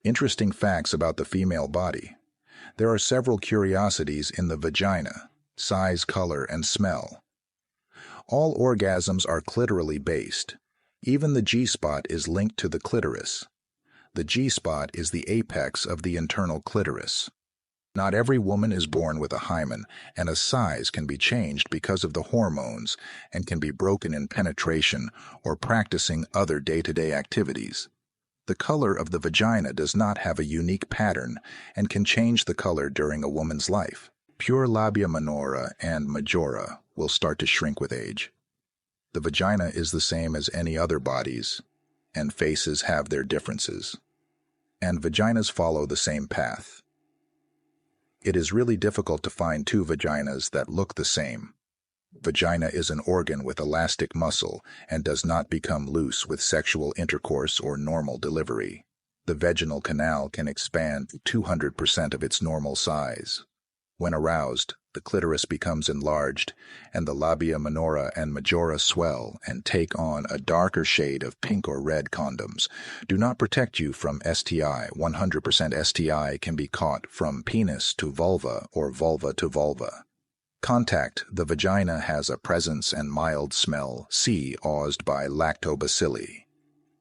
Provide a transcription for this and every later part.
Interesting facts about the female body. There are several curiosities in the vagina: size, color, and smell. All orgasms are clitorally based. Even the G-spot is linked to the clitoris. The G-spot is the apex of the internal clitoris. Not every woman is born with a hymen, and a size can be changed because of the hormones and can be broken in penetration or practicing other day-to-day activities. The color of the vagina does not have a unique pattern and can change the color during a woman's life. Pure labia minora and majora will start to shrink with age. The vagina is the same as any other bodies, and faces have their differences. And vaginas follow the same path. It is really difficult to find two vaginas that look the same. Vagina is an organ with elastic muscle and does not become loose with sexual intercourse or normal delivery. The vaginal canal can expand to 200% of its normal size. When aroused, the clitoris becomes enlarged, and the labia minora and majora swell and take on a darker shade of pink or red. Condoms do not protect you from STI. 100% STI can be caught from penis to vulva or vulva to vulva. Contact. The vagina has a presence and mild smell, caused by lactobacilli.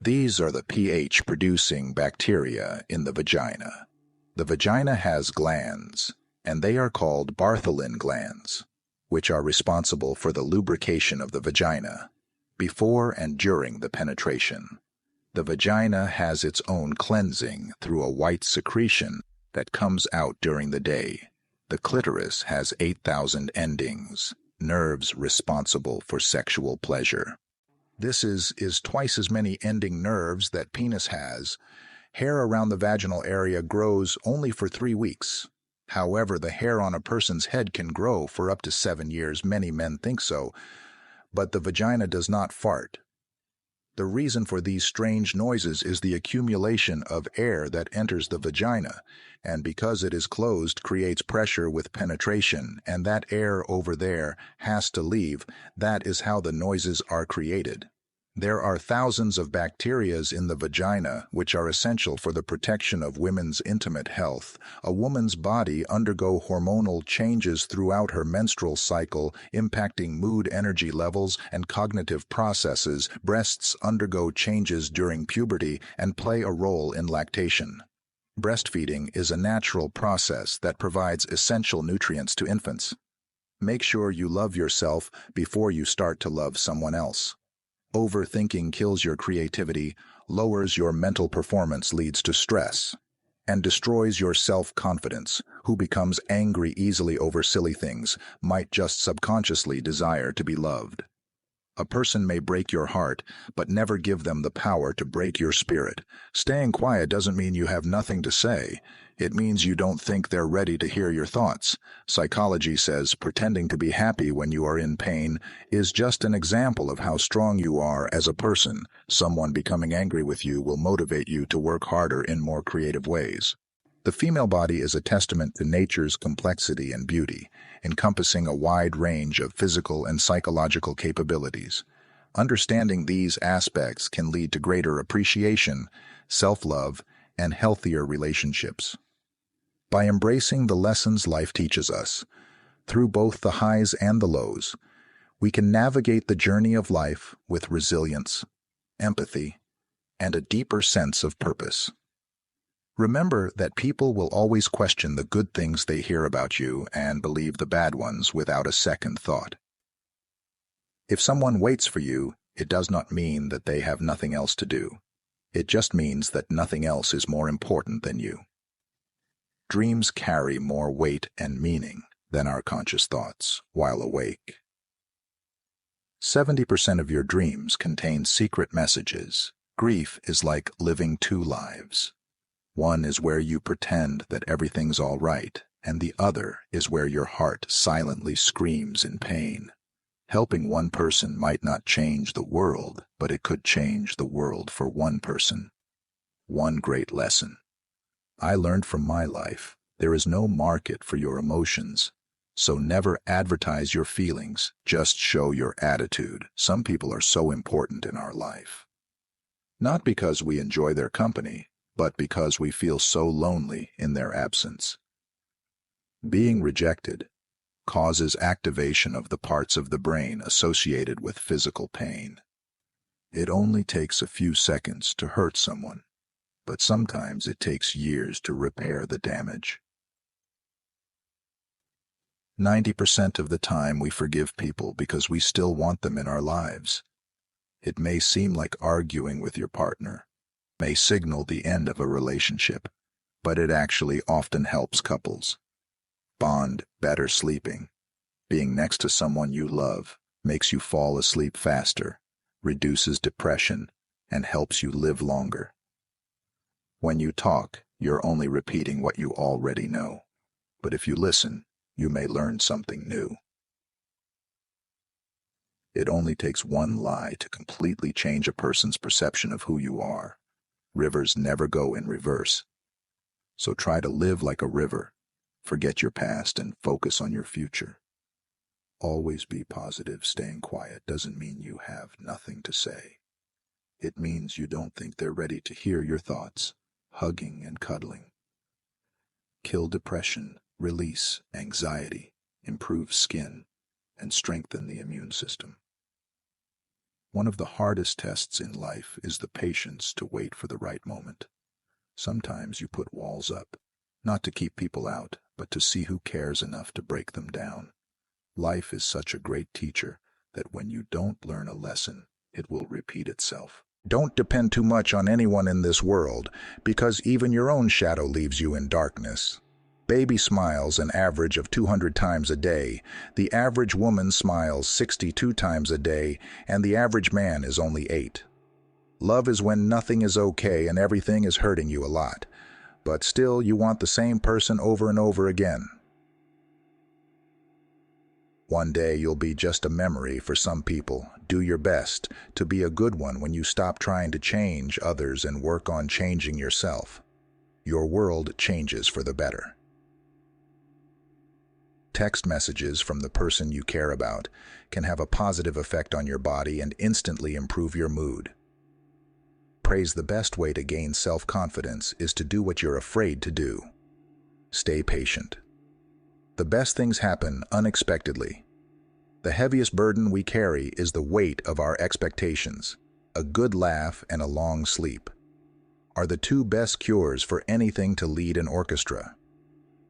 These are the pH-producing bacteria in the vagina. The vagina has glands, and they are called Bartholin glands, which are responsible for the lubrication of the vagina before and during the penetration. The vagina has its own cleansing through a white secretion that comes out during the day. The clitoris has 8,000 endings, nerves responsible for sexual pleasure. This is twice as many ending nerves that penis has. Hair around the vaginal area grows only for 3 weeks. However, the hair on a person's head can grow for up to 7 years. Many men think so, but the vagina does not fart. The reason for these strange noises is the accumulation of air that enters the vagina, and because it is closed, creates pressure with penetration, and that air over there has to leave. That is how the noises are created. There are thousands of bacteria in the vagina which are essential for the protection of women's intimate health. A woman's body undergoes hormonal changes throughout her menstrual cycle, impacting mood, energy levels, and cognitive processes. Breasts undergo changes during puberty and play a role in lactation. Breastfeeding is a natural process that provides essential nutrients to infants. Make sure you love yourself before you start to love someone else. Overthinking kills your creativity, lowers your mental performance, leads to stress, and destroys your self-confidence. Who becomes angry easily over silly things might just subconsciously desire to be loved. A person may break your heart, but never give them the power to break your spirit. Staying quiet doesn't mean you have nothing to say. It means you don't think they're ready to hear your thoughts. Psychology says pretending to be happy when you are in pain is just an example of how strong you are as a person. Someone becoming angry with you will motivate you to work harder in more creative ways. The female body is a testament to nature's complexity and beauty, encompassing a wide range of physical and psychological capabilities. Understanding these aspects can lead to greater appreciation, self-love, and healthier relationships. By embracing the lessons life teaches us, through both the highs and the lows, we can navigate the journey of life with resilience, empathy, and a deeper sense of purpose. Remember that people will always question the good things they hear about you and believe the bad ones without a second thought. If someone waits for you, it does not mean that they have nothing else to do. It just means that nothing else is more important than you. Dreams carry more weight and meaning than our conscious thoughts while awake. 70% of your dreams contain secret messages. Grief is like living two lives. One is where you pretend that everything's all right, and the other is where your heart silently screams in pain. Helping one person might not change the world, but it could change the world for one person. One great lesson I learned from my life: there is no market for your emotions. So never advertise your feelings, just show your attitude. Some people are so important in our life, not because we enjoy their company, but because we feel so lonely in their absence. Being rejected causes activation of the parts of the brain associated with physical pain. It only takes a few seconds to hurt someone, but sometimes it takes years to repair the damage. 90% of the time we forgive people because we still want them in our lives. It may seem like arguing with your partner, may signal the end of a relationship, but it actually often helps couples bond better. Sleeping, being next to someone you love, makes you fall asleep faster, reduces depression, and helps you live longer. When you talk, you're only repeating what you already know, but if you listen, you may learn something new. It only takes one lie to completely change a person's perception of who you are. Rivers never go in reverse. So try to live like a river. Forget your past and focus on your future. Always be positive. Staying quiet doesn't mean you have nothing to say. It means you don't think they're ready to hear your thoughts. Hugging and cuddling. Kill depression, release anxiety, improve skin, and strengthen the immune system. One of the hardest tests in life is the patience to wait for the right moment. Sometimes you put walls up, not to keep people out, but to see who cares enough to break them down. Life is such a great teacher that when you don't learn a lesson, it will repeat itself. Don't depend too much on anyone in this world, because even your own shadow leaves you in darkness. Baby smiles an average of 200 times a day. The average woman smiles 62 times a day, and the average man is only 8. Love is when nothing is okay and everything is hurting you a lot, but still you want the same person over and over again. One day you'll be just a memory for some people. Do your best to be a good one when you stop trying to change others and work on changing yourself. Your world changes for the better. Text messages from the person you care about can have a positive effect on your body and instantly improve your mood. Praise: the best way to gain self-confidence is to do what you're afraid to do. Stay patient. The best things happen unexpectedly. The heaviest burden we carry is the weight of our expectations. A good laugh and a long sleep are the two best cures for anything to lead an orchestra.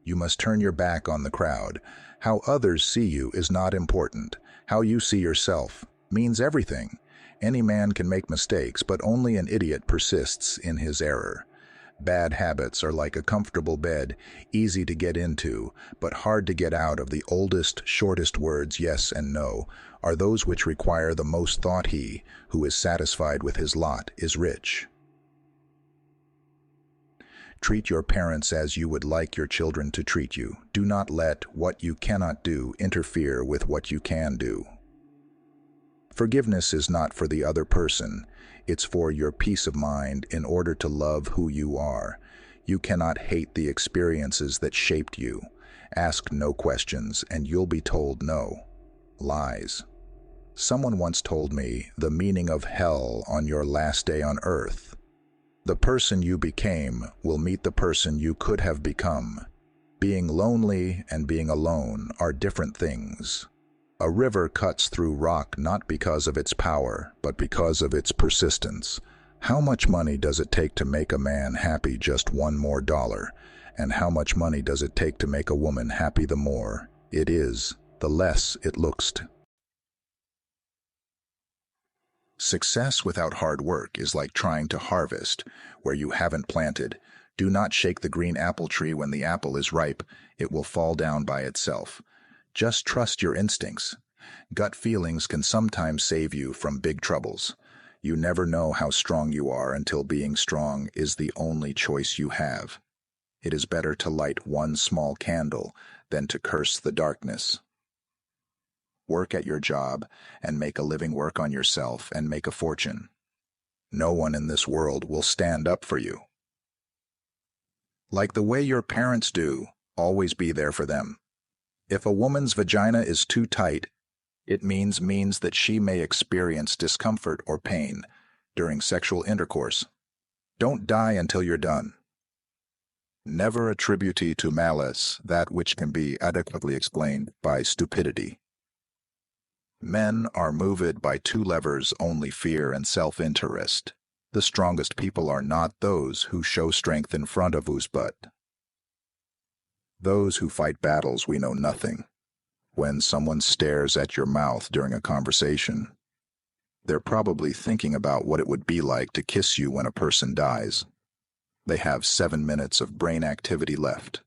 You must turn your back on the crowd. How others see you is not important. How you see yourself means everything. Any man can make mistakes, but only an idiot persists in his error. Bad habits are like a comfortable bed, easy to get into, but hard to get out of. The oldest, shortest words, yes and no, are those which require the most thought. He who is satisfied with his lot is rich. Treat your parents as you would like your children to treat you. Do not let what you cannot do interfere with what you can do. Forgiveness is not for the other person. It's for your peace of mind in order to love who you are. You cannot hate the experiences that shaped you. Ask no questions and you'll be told no. Lies. Someone once told me the meaning of hell on your last day on earth. The person you became will meet the person you could have become. Being lonely and being alone are different things. A river cuts through rock not because of its power, but because of its persistence. How much money does it take to make a man happy? Just $1 more. And how much money does it take to make a woman happy? The more it is, the less it looks. Success without hard work is like trying to harvest where you haven't planted. Do not shake the green apple tree when the apple is ripe. It will fall down by itself. Just trust your instincts. Gut feelings can sometimes save you from big troubles. You never know how strong you are until being strong is the only choice you have. It is better to light one small candle than to curse the darkness. Work at your job and make a living. Work on yourself and make a fortune. No one in this world will stand up for you. Like the way your parents do, always be there for them. If a woman's vagina is too tight, it means that she may experience discomfort or pain during sexual intercourse. Don't die until you're done. Never attribute to malice that which can be adequately explained by stupidity. Men are moved by two levers only: fear and self-interest. The strongest people are not those who show strength in front of us, but those who fight battles we know nothing. When someone stares at your mouth during a conversation, they're probably thinking about what it would be like to kiss you when a person dies. They have 7 minutes of brain activity left.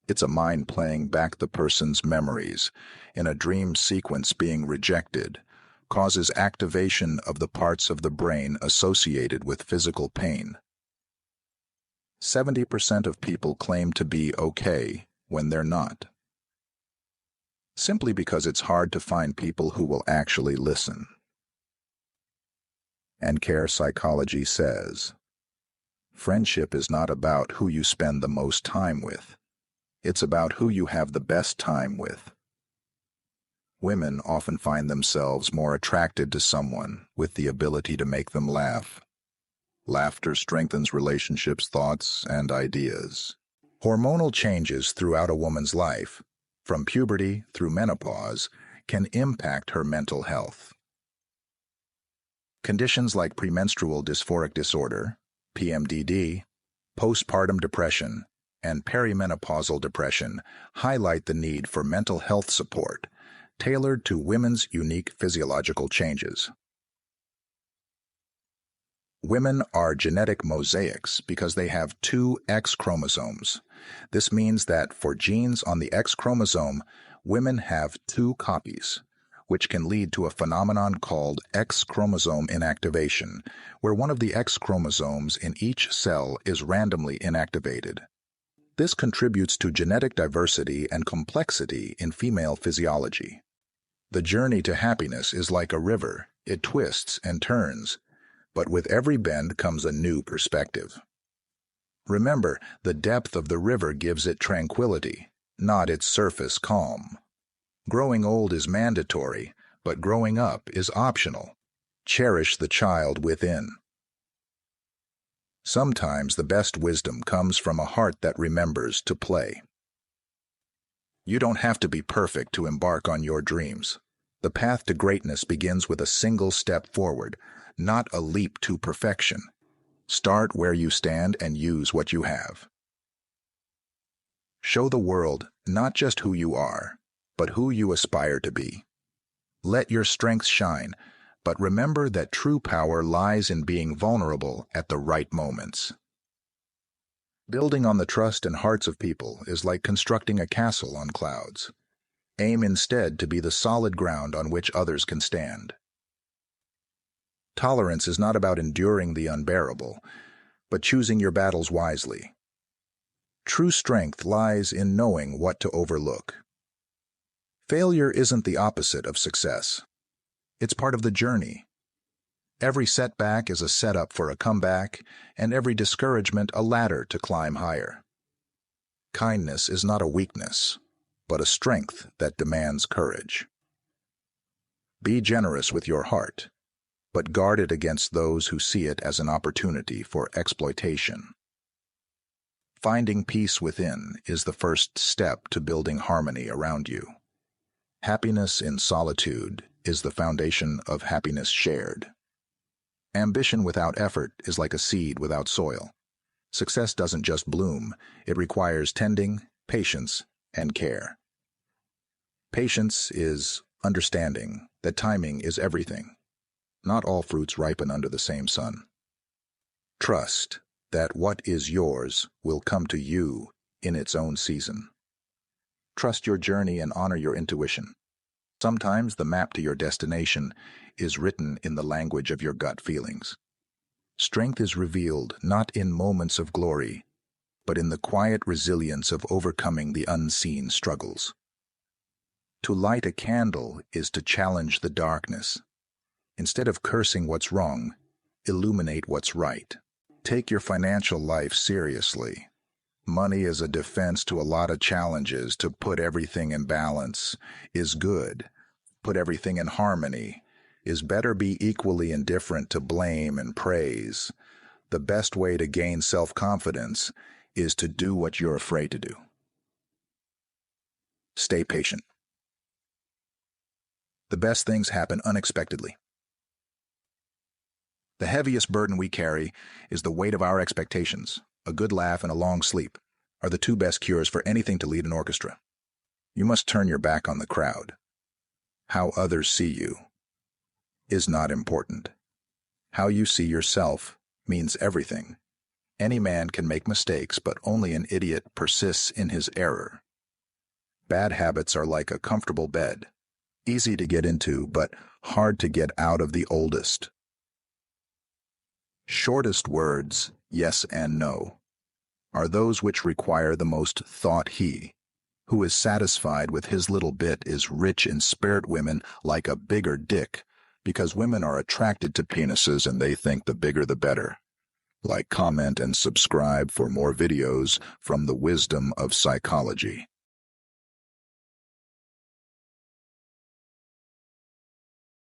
It's a mind playing back the person's memories. In a dream sequence, being rejected causes activation of the parts of the brain associated with physical pain. 70% of people claim to be okay when they're not, simply because it's hard to find people who will actually listen. And care psychology says, friendship is not about who you spend the most time with. It's about who you have the best time with. Women often find themselves more attracted to someone with the ability to make them laugh. Laughter strengthens relationships, thoughts, and ideas. Hormonal changes throughout a woman's life, from puberty through menopause, can impact her mental health. Conditions like premenstrual dysphoric disorder, PMDD, postpartum depression, and perimenopausal depression highlight the need for mental health support tailored to women's unique physiological changes. Women are genetic mosaics because they have two X chromosomes. This means that for genes on the X chromosome, women have two copies, which can lead to a phenomenon called X chromosome inactivation, where one of the X chromosomes in each cell is randomly inactivated. This contributes to genetic diversity and complexity in female physiology. The journey to happiness is like a river. It twists and turns, but with every bend comes a new perspective. Remember, the depth of the river gives it tranquility, not its surface calm. Growing old is mandatory, but growing up is optional. Cherish the child within. Sometimes the best wisdom comes from a heart that remembers to play. You don't have to be perfect to embark on your dreams. The path to greatness begins with a single step forward, not a leap to perfection. Start where you stand and use what you have. Show the world not just who you are, but who you aspire to be. Let your strengths shine, but remember that true power lies in being vulnerable at the right moments. Building on the trust and hearts of people is like constructing a castle on clouds. Aim instead to be the solid ground on which others can stand. Tolerance is not about enduring the unbearable, but choosing your battles wisely. True strength lies in knowing what to overlook. Failure isn't the opposite of success. It's part of the journey. Every setback is a setup for a comeback, and every discouragement a ladder to climb higher. Kindness is not a weakness, but a strength that demands courage. Be generous with your heart, but guard it against those who see it as an opportunity for exploitation. Finding peace within is the first step to building harmony around you. Happiness in solitude is the foundation of happiness shared. Ambition without effort is like a seed without soil. Success doesn't just bloom, it requires tending, patience, and care. Patience is understanding that timing is everything. Not all fruits ripen under the same sun. Trust that what is yours will come to you in its own season. Trust your journey and honor your intuition. Sometimes the map to your destination is written in the language of your gut feelings. Strength is revealed not in moments of glory, but in the quiet resilience of overcoming the unseen struggles. To light a candle is to challenge the darkness. Instead of cursing what's wrong, illuminate what's right. Take your financial life seriously. Money is a defense to a lot of challenges. To put everything in balance is good. Put everything in harmony is better. Be equally indifferent to blame and praise. The best way to gain self-confidence is to do what you're afraid to do. Stay patient. The best things happen unexpectedly. The heaviest burden we carry is the weight of our expectations. A good laugh and a long sleep are the two best cures for anything to lead an orchestra. You must turn your back on the crowd. How others see you is not important. How you see yourself means everything. Any man can make mistakes, but only an idiot persists in his error. Bad habits are like a comfortable bed, easy to get into, but hard to get out of the oldest. Shortest words, yes and no, are those which require the most thought. He who is satisfied with his little bit is rich in spirit. Women like a bigger dick because women are attracted to penises and they think the bigger the better. Like, comment, and subscribe for more videos from the wisdom of psychology.